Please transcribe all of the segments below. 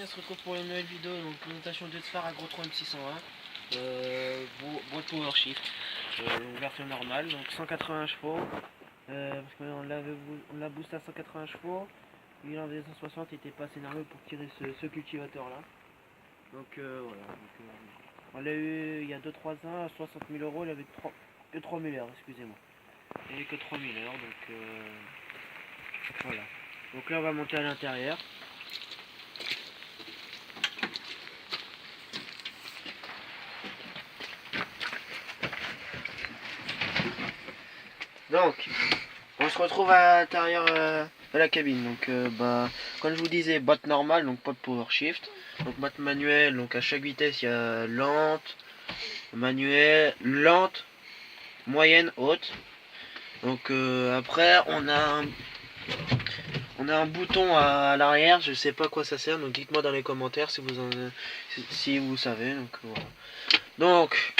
on se retrouve pour une nouvelle vidéo, donc présentation de Sphare Agrotron M601, boîte Power Shift, version normale, donc 180 chevaux, parce qu'on l'a boosté à 180 chevaux, il en faisait 160, il était pas assez nerveux pour tirer ce cultivateur là, donc voilà, on l'a eu il y a 2-3 ans à 60 000 €, il avait que 3 000 heures, excusez-moi, il avait que 3 000 heures, donc voilà, donc là on va monter à l'intérieur. Donc, on se retrouve à l'intérieur de la cabine. Donc, comme je vous disais, boîte normale, donc pas de power shift. Donc, boîte manuelle, donc à chaque vitesse il y a lente, manuelle, lente, moyenne, haute. Donc, après, on a un bouton à l'arrière, je sais pas à quoi ça sert. Donc, dites-moi dans les commentaires si vous savez. Donc, voilà. Donc,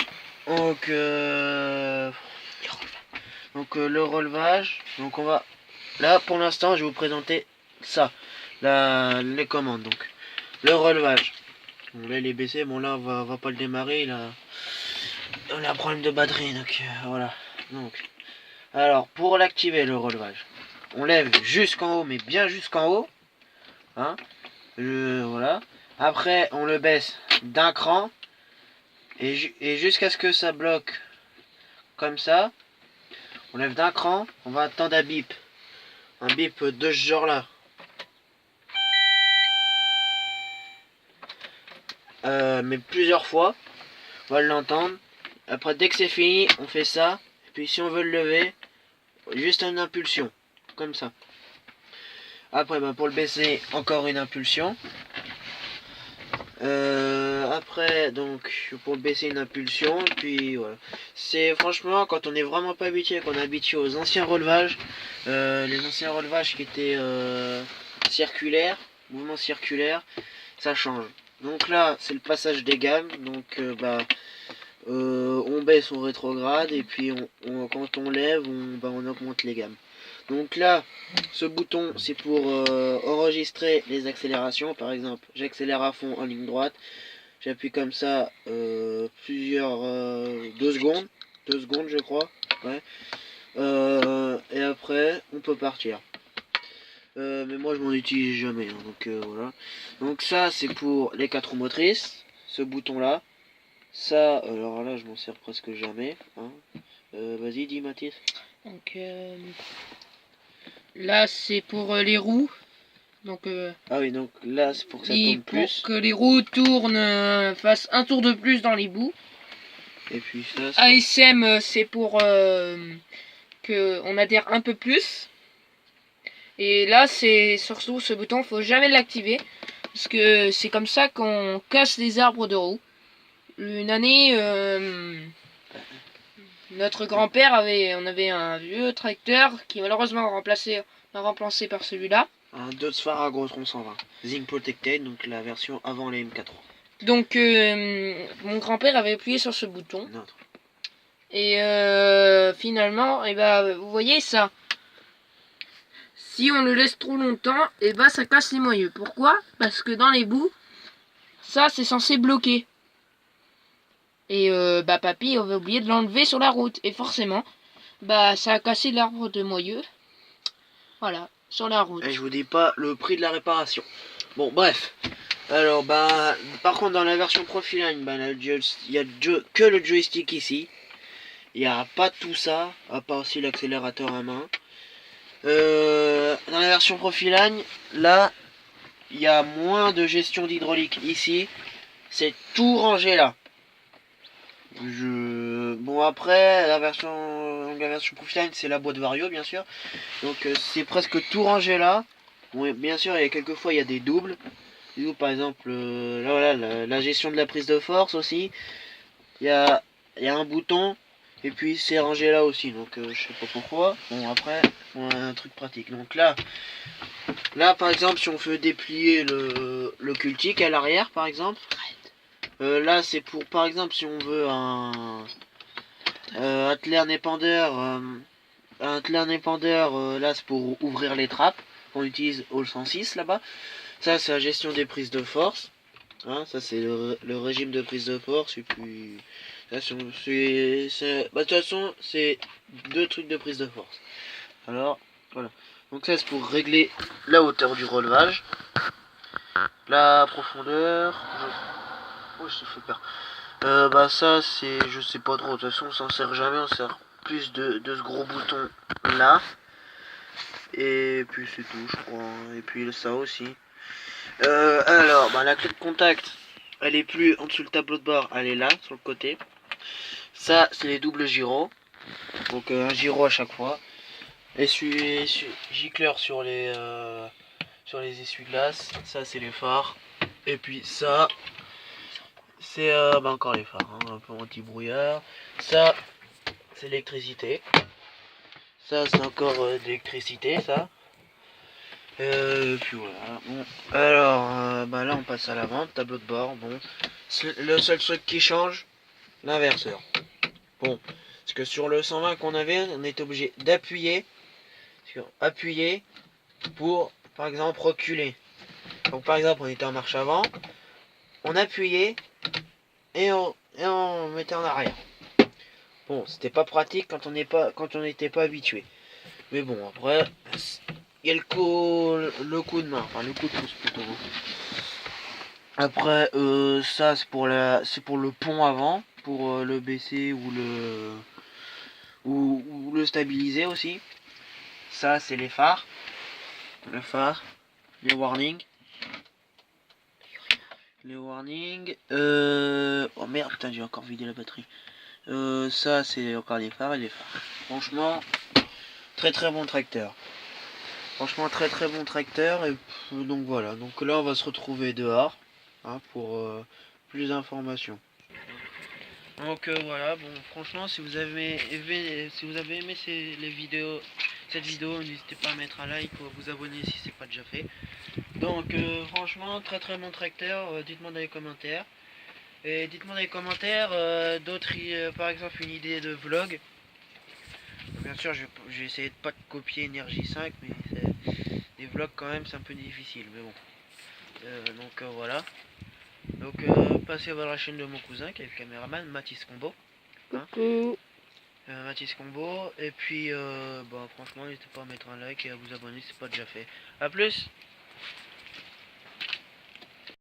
le relevage, donc on va, là pour l'instant je vais vous présenter ça, les commandes. Donc le relevage, bon, là il est baissé, bon là on va pas le démarrer, on a un problème de batterie, donc voilà. Donc alors pour l'activer, le relevage, on lève jusqu'en haut, mais bien jusqu'en haut, hein, voilà. Après on le baisse d'un cran et jusqu'à ce que ça bloque comme ça. On lève d'un cran, on va attendre un bip de ce genre là. Mais plusieurs fois, on va l'entendre. Après, dès que c'est fini, on fait ça. Et puis si on veut le lever, juste une impulsion, comme ça. Après, pour le baisser, encore une impulsion. Après, donc, pour le baisser, une impulsion. Et puis voilà. C'est franchement, quand on est vraiment pas habitué, qu'on est habitué aux anciens relevages, les anciens relevages qui étaient circulaires, mouvement circulaire, ça change. Donc là, c'est le passage des gammes. Donc, on baisse, on rétrograde, et puis quand on lève, on augmente les gammes. Donc là, ce bouton, c'est pour enregistrer les accélérations. Par exemple, j'accélère à fond en ligne droite, j'appuie comme ça 2 secondes, 2 secondes je crois, ouais. Et après, on peut partir. Mais moi je m'en utilise jamais, hein, donc voilà. Donc ça, c'est pour les 4 roues motrices, ce bouton là. Ça, alors là, je m'en sers presque jamais, hein. Vas-y, dis Mathis. Donc là, c'est pour les roues. Donc ah oui, donc là, c'est pour que ça tourne plus. Pour que les roues tournent, fassent un tour de plus dans les bouts. Et puis ça, ASM, c'est pour que on adhère un peu plus. Et là, c'est surtout ce bouton, faut jamais l'activer. Parce que c'est comme ça qu'on casse les arbres de roues. Une année, notre grand-père on avait un vieux tracteur qui malheureusement remplacé par celui-là. Un Sphare Agrotron 120, Zinc Protected, donc la version avant les MK3. Donc mon grand-père avait appuyé sur ce bouton. Notre. Et finalement, vous voyez ça. Si on le laisse trop longtemps, ça casse les moyeux. Pourquoi? Parce que dans les bouts, ça c'est censé bloquer. Et papy avait oublié de l'enlever sur la route. Et forcément, ça a cassé l'arbre de moyeu. Voilà, sur la route. Et je vous dis pas le prix de la réparation. Bon, bref. Alors, par contre, dans la version Profiline, il n'y a que le joystick ici. Il n'y a pas tout ça, à part aussi l'accélérateur à main. Dans la version Profiline, là, il y a moins de gestion d'hydraulique. Ici, c'est tout rangé là. Bon, après, la version Profiline, c'est la boîte Vario, bien sûr. Donc, c'est presque tout rangé là. Bon, bien sûr, il y a quelques fois, il y a des doubles. Par exemple, là, voilà, la gestion de la prise de force aussi. Il y a un bouton. Et puis c'est rangé là aussi, donc je sais pas pourquoi. Bon, après, on a un truc pratique. Donc là par exemple, si on veut déplier le cultique à l'arrière, par exemple, là c'est pour, par exemple, si on veut un attelage épandeur, là c'est pour ouvrir les trappes. On utilise All 106 là-bas. Ça c'est la gestion des prises de force. Hein, ça c'est le régime de prise de force. Et puis ça, de toute façon c'est deux trucs de prise de force. Alors voilà. Donc ça c'est pour régler la hauteur du relevage, la profondeur. Oh, je te fais peur. Bah ça c'est, je sais pas trop. De toute façon on s'en sert jamais. On sert plus de ce gros bouton là. Et puis c'est tout, je crois. Et puis ça aussi. Alors, bah, la clé de contact, elle est plus en dessous le tableau de bord, elle est là, sur le côté. Ça, c'est les doubles gyros. Donc un gyro à chaque fois. Gicleur sur les essuie-glaces. Ça, c'est les phares. Et puis ça, c'est bah, encore les phares, hein, un peu anti-brouillard. Ça, c'est l'électricité. Ça, c'est encore de l'électricité, ça. Puis voilà. Bon, alors, bah là, on passe à l'avant, tableau de bord. Bon, le seul truc qui change, l'inverseur. Bon, parce que sur le 120 qu'on avait, on était obligé d'appuyer sur appuyer pour, par exemple, reculer. Donc, par exemple, on était en marche avant, on appuyait et on mettait en arrière. Bon, c'était pas pratique quand on n'était pas habitué. Mais bon, après, il y a le coup de main, enfin le coup de pouce plutôt. Après, ça c'est pour le pont avant, pour le baisser ou le stabiliser aussi. Ça c'est les phares, le phare, les warnings. Oh merde, putain, j'ai encore vidé la batterie. Ça c'est encore les phares et les phares. Franchement, très très bon tracteur. Franchement, très très bon tracteur. Et donc voilà. Donc là, on va se retrouver dehors, hein, pour plus d'informations. Donc voilà. Bon, franchement, si vous avez aimé cette vidéo, n'hésitez pas à mettre un like ou à vous abonner si c'est pas déjà fait. Donc franchement, très très bon tracteur. Dites-moi dans les commentaires. Et dites-moi dans les commentaires d'autres, par exemple, une idée de vlog. Bien sûr, j'ai essayé de pas copier Énergie 5, mais des vlogs quand même, c'est un peu difficile. Mais bon. Donc voilà. Donc passez voir la chaîne de mon cousin qui est le caméraman, Mathis Combo. Hein, Mathis Combo. Et puis, bah, franchement, n'hésitez pas à mettre un like et à vous abonner si c'est pas déjà fait. A plus!